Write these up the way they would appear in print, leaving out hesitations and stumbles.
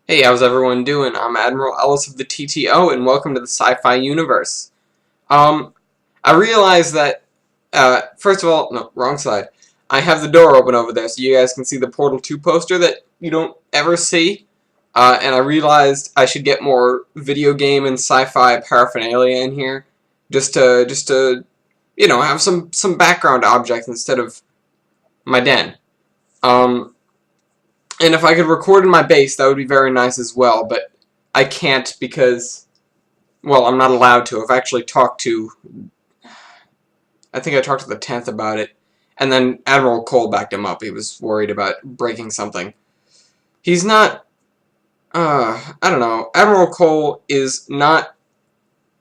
Hey, how's everyone doing? I'm Admiral Ellis of the TTO, and welcome to the Sci-Fi universe. Um, I realized that, first of all, no, wrong side. I have the door open over there so you guys can see the Portal 2 poster that you don't ever see. And I realized I should get more video game and sci-fi paraphernalia in here, just to, have some background objects instead of my den. Um, And if I could record in my base, that would be very nice as well, but I can't because, well, I'm not allowed to. I've actually talked to, I think I talked to the 10th about it, and then Admiral Cole backed him up. He was worried about breaking something. He's not, I don't know. Admiral Cole is not,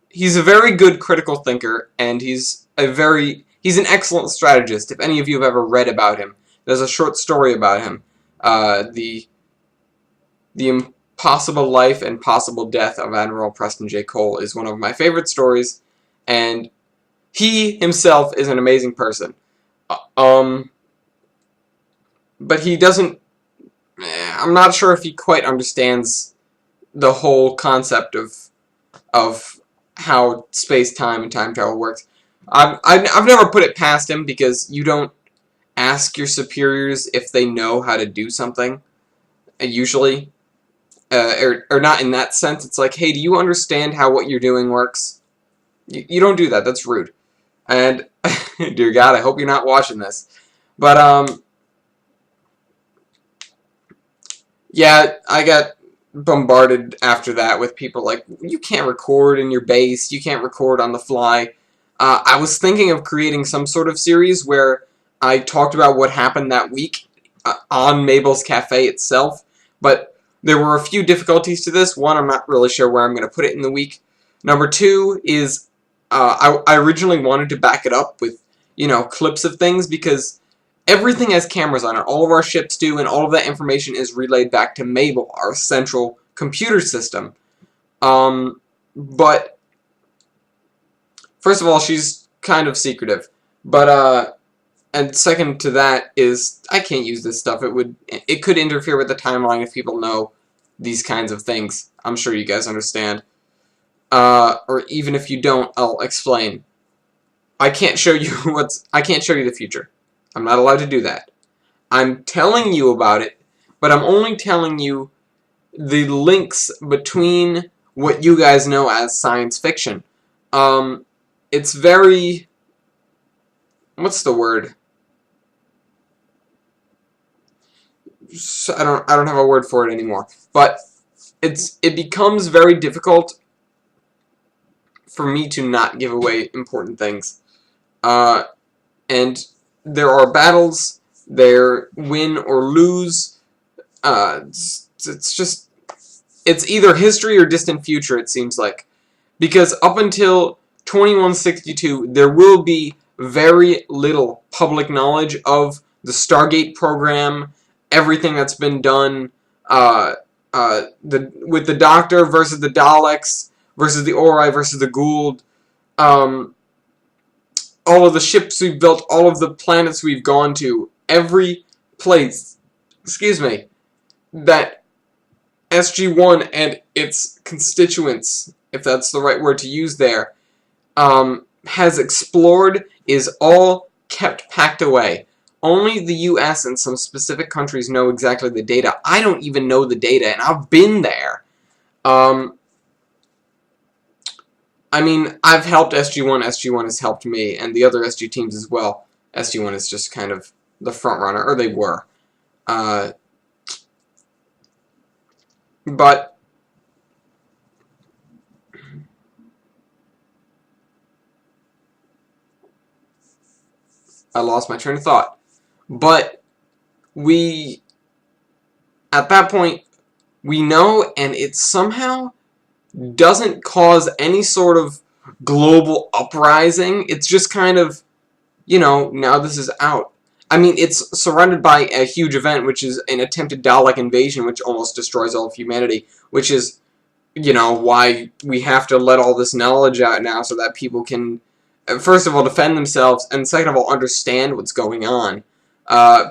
he's a very good critical thinker, and he's an excellent strategist. If any of you have ever read about him, there's a short story about him. The Impossible Life and Possible Death of Admiral Preston J. Cole is one of my favorite stories, and he himself is an amazing person. But he doesn't, I'm not sure if he quite understands the whole concept of how space-time and time travel works. I've never put it past him because you don't ask your superiors if they know how to do something, usually. Or not in that sense. It's like, hey, do you understand how what you're doing works? You don't do that. That's rude. And, dear God, I hope you're not watching this. But, yeah, I got bombarded after that with people like, you can't record in your base, you can't record on the fly. I was thinking of creating some sort of series where I talked about what happened that week on Mabel's Cafe itself, but there were a few difficulties to this. One, I'm not really sure where I'm going to put it in the week. Number two is I originally wanted to back it up with, clips of things because everything has cameras on it. All of our ships do, and all of that information is relayed back to Mabel, our central computer system. But first of all, she's kind of secretive. But, and second to that is, I can't use this stuff. It could interfere with the timeline if people know these kinds of things. I'm sure you guys understand. Or even if you don't, I'll explain. I can't show you the future. I'm not allowed to do that. I'm telling you about it, but I'm only telling you the links between what you guys know as science fiction. It's very, what's the word? I don't have a word for it anymore. But it becomes very difficult for me to not give away important things. And there are battles, they're win or lose. It's either history or distant future, it seems like. Because up until 2162, there will be very little public knowledge of the Stargate program, everything that's been done, with the Doctor versus the Daleks, versus the Ori versus the Gould, all of the ships we've built, all of the planets we've gone to, every place, that SG-1 and its constituents, if that's the right word to use there, has explored, is all kept packed away. Only the US and some specific countries know exactly the data. I don't even know the data, and I've been there. I mean, I've helped SG-1, SG-1 has helped me, and the other SG teams as well. SG-1 is just kind of the front runner, or they were. But I lost my train of thought. But at that point, we know, and it somehow doesn't cause any sort of global uprising. It's just kind of, now this is out. I mean, it's surrounded by a huge event, which is an attempted Dalek invasion, which almost destroys all of humanity, which is, why we have to let all this knowledge out now so that people can, first of all, defend themselves, and second of all, understand what's going on.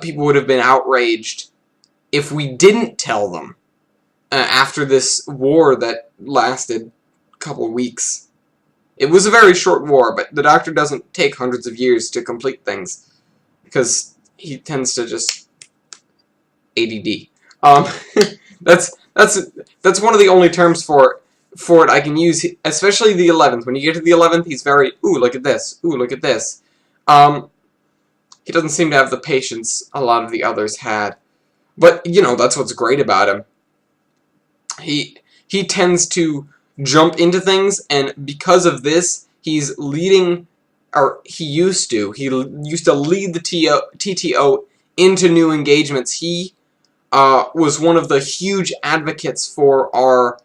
People would have been outraged if we didn't tell them. after this war that lasted a couple weeks. It was a very short war, but the Doctor doesn't take hundreds of years to complete things, because he tends to just ADD. That's one of the only terms for it I can use, especially the 11th. When you get to the 11th, he's very, ooh, look at this, ooh, look at this. He doesn't seem to have the patience a lot of the others had. But, you know, that's what's great about him. He tends to jump into things, and because of this, he's leading, or he used to lead the TTO into new engagements. He was one of the huge advocates for our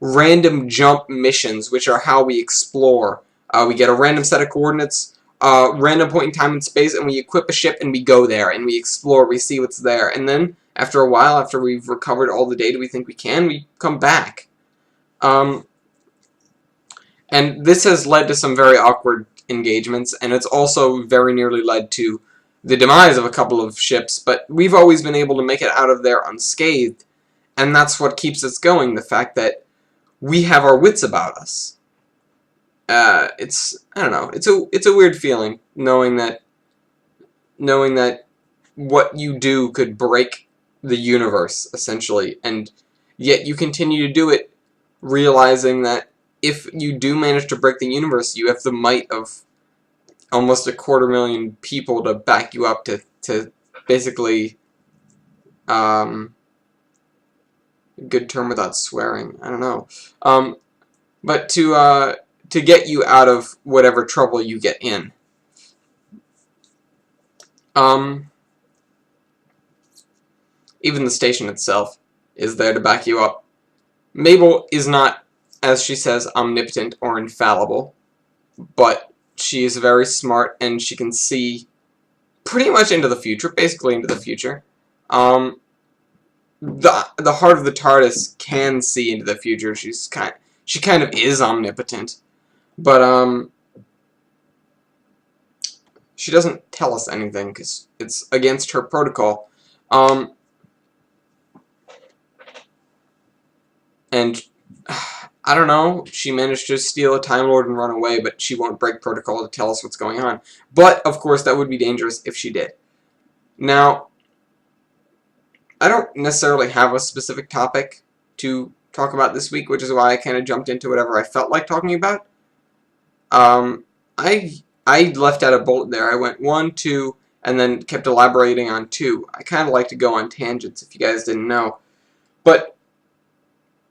random jump missions, which are how we explore. We get a random set of coordinates, random point in time and space, and we equip a ship and we go there and we explore, we see what's there, and then after a while, after we've recovered all the data we think we can, we come back. And this has led to some very awkward engagements, and it's also very nearly led to the demise of a couple of ships, but we've always been able to make it out of there unscathed, and that's what keeps us going, the fact that we have our wits about us. I don't know, it's a weird feeling, knowing that what you do could break the universe, essentially, and yet you continue to do it, realizing that if you do manage to break the universe, you have the might of almost 250,000 people to back you up to basically, good term without swearing, I don't know, but to get you out of whatever trouble you get in. Even the station itself is there to back you up. Mabel is not, as she says, omnipotent or infallible, but she is very smart and she can see pretty much into the future, basically into the future. The heart of the TARDIS can see into the future. She kind of is omnipotent, but she doesn't tell us anything because it's against her protocol. And I don't know, she managed to steal a Time Lord and run away, but she won't break protocol to tell us what's going on. But, of course, that would be dangerous if she did. Now, I don't necessarily have a specific topic to talk about this week, which is why I kind of jumped into whatever I felt like talking about. I left out a bullet there. I went 1, 2, and then kept elaborating on 2. I kind of like to go on tangents, if you guys didn't know. But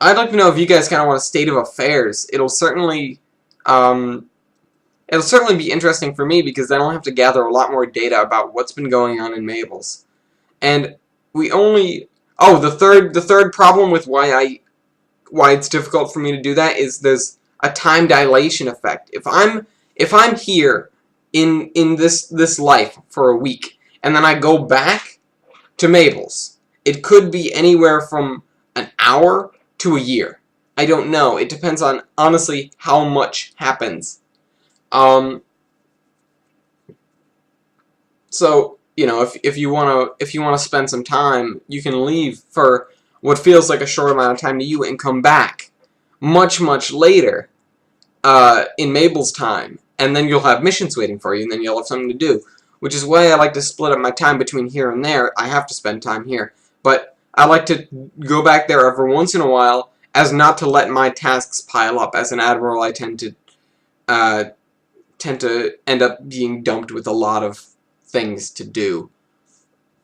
I'd like to know if you guys kind of want a state of affairs. It'll certainly be interesting for me, because then I'll have to gather a lot more data about what's been going on in Mabel's. And we only... Oh, the third problem with why it's difficult for me to do that is there's a time dilation effect. If I'm here in this life for a week, and then I go back to Mabel's, it could be anywhere from an hour to a year. I don't know. It depends on, honestly, how much happens. So, you know, if you wanna spend some time, you can leave for what feels like a short amount of time to you and come back much, much later in Mabel's time, and then you'll have missions waiting for you, and then you'll have something to do, which is why I like to split up my time between here and there. I have to spend time here, but I like to go back there every once in a while, as not to let my tasks pile up. As an admiral, I tend to end up being dumped with a lot of things to do.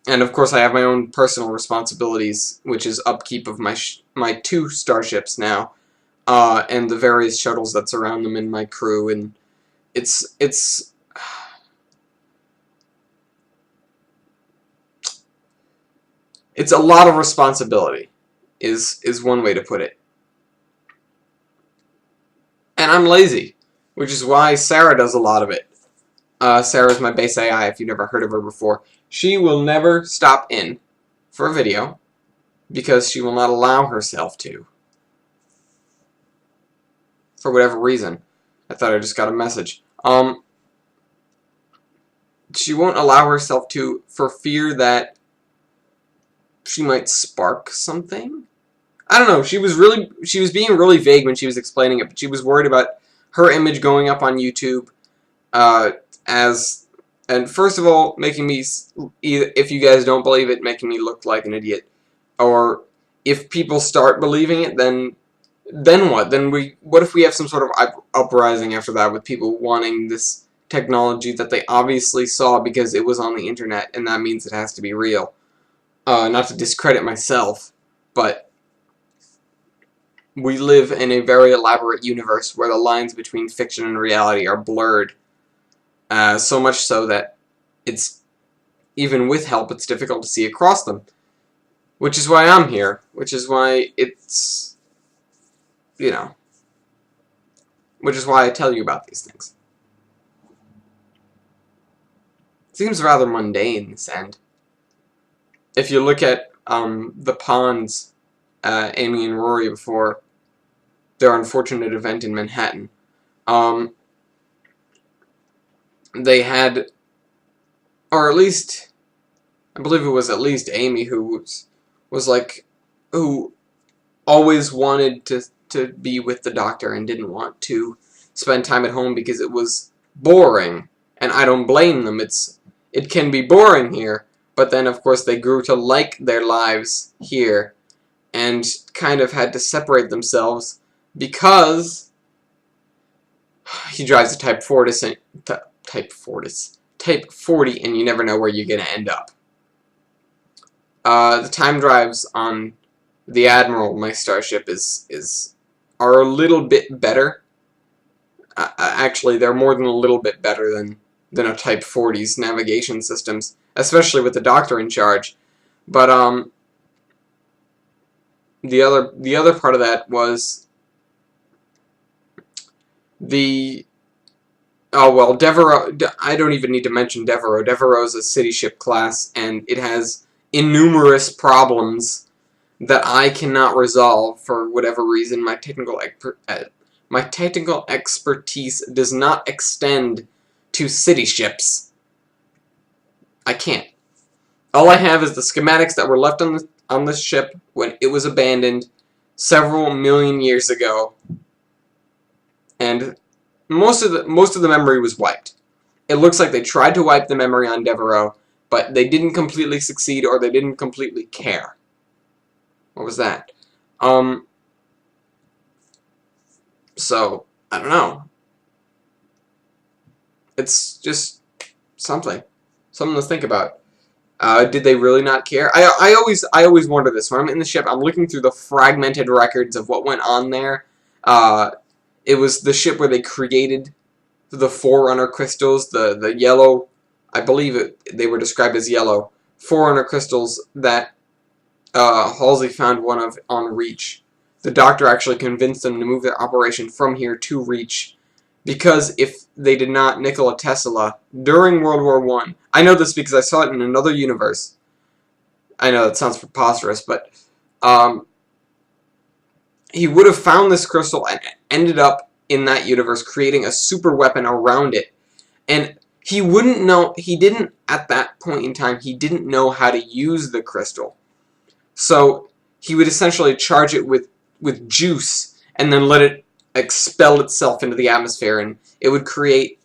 And of course I have my own personal responsibilities, which is upkeep of my 2 starships now, and the various shuttles that surround them and my crew, and it's a lot of responsibility, is one way to put it. And I'm lazy, which is why Sarah does a lot of it. Sarah's my base AI, if you've never heard of her before. She will never stop in for a video, because she will not allow herself to. For whatever reason. I thought I just got a message. She won't allow herself to, for fear that she might spark something. I don't know. She was being really vague when she was explaining it, but she was worried about her image going up on YouTube and first of all, making me, if you guys don't believe it, making me look like an idiot. Or if people start believing it, then what? What if we have some sort of uprising after that with people wanting this technology that they obviously saw because it was on the internet, and that means it has to be real. Not to discredit myself, but we live in a very elaborate universe where the lines between fiction and reality are blurred. So much so that it's, even with help, it's difficult to see across them. Which is why I'm here. Which is why it's, you know, which is why I tell you about these things. It seems rather mundane, this end. If you look at the Ponds, Amy and Rory, before their unfortunate event in Manhattan, they had, or at least, I believe it was at least Amy who was like, who always wanted to be with the doctor and didn't want to spend time at home because it was boring. And I don't blame them. It can be boring here. But then, of course, they grew to like their lives here and kind of had to separate themselves because he drives a Type 40 and you never know where you're going to end up. The time drives on the Admiral, my starship, are a little bit better. Actually, they're more than a little bit better than a Type 40's navigation systems, especially with the doctor in charge. But the other part of that was Devereaux. I don't even need to mention Devereaux. Devereaux is a city ship class, and it has innumerous problems that I cannot resolve for whatever reason. My technical expertise does not extend to city ships. I can't. All I have is the schematics that were left on this ship when it was abandoned several million years ago, and most of the memory was wiped. It looks like they tried to wipe the memory on Devereaux, but they didn't completely succeed, or they didn't completely care. What was that? So, I don't know. It's just something to think about. Did they really not care? I always wonder this. When I'm in the ship, I'm looking through the fragmented records of what went on there. It was the ship where they created the Forerunner crystals, the yellow, I believe they were described as yellow, Forerunner crystals that Halsey found one of on Reach. The doctor actually convinced them to move their operation from here to Reach, because if they did not Nikola Tesla during World War I know this because I saw it in another universe. I know that sounds preposterous, but he would have found this crystal and ended up in that universe creating a super weapon around it. And he wouldn't know, at that point in time, he didn't know how to use the crystal. So he would essentially charge it with juice and then let it expel itself into the atmosphere, and it would create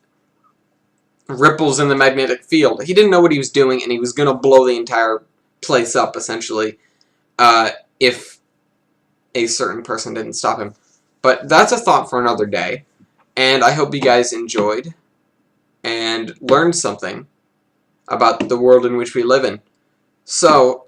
ripples in the magnetic field. He didn't know what he was doing, and he was going to blow the entire place up, essentially, if a certain person didn't stop him. But that's a thought for another day, and I hope you guys enjoyed and learned something about the world in which we live in. So,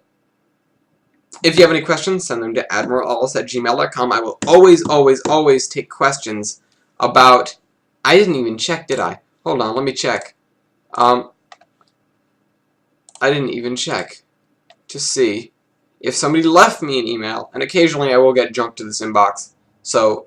if you have any questions, send them to admiralellis@gmail.com. I will always take questions about... I didn't even check, did I? Hold on, let me check. I didn't even check to see if somebody left me an email, and occasionally I will get junk to this inbox. So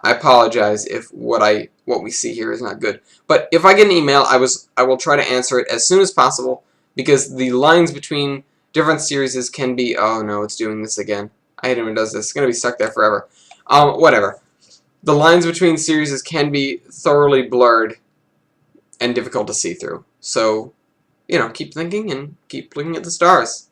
I apologize if what we see here is not good. But if I get an email, I will try to answer it as soon as possible, because the lines between different series can be... Oh no, it's doing this again. I hate it when it does this. It's going to be stuck there forever. Whatever. The lines between series can be thoroughly blurred and difficult to see through. So, you know, keep thinking and keep looking at the stars.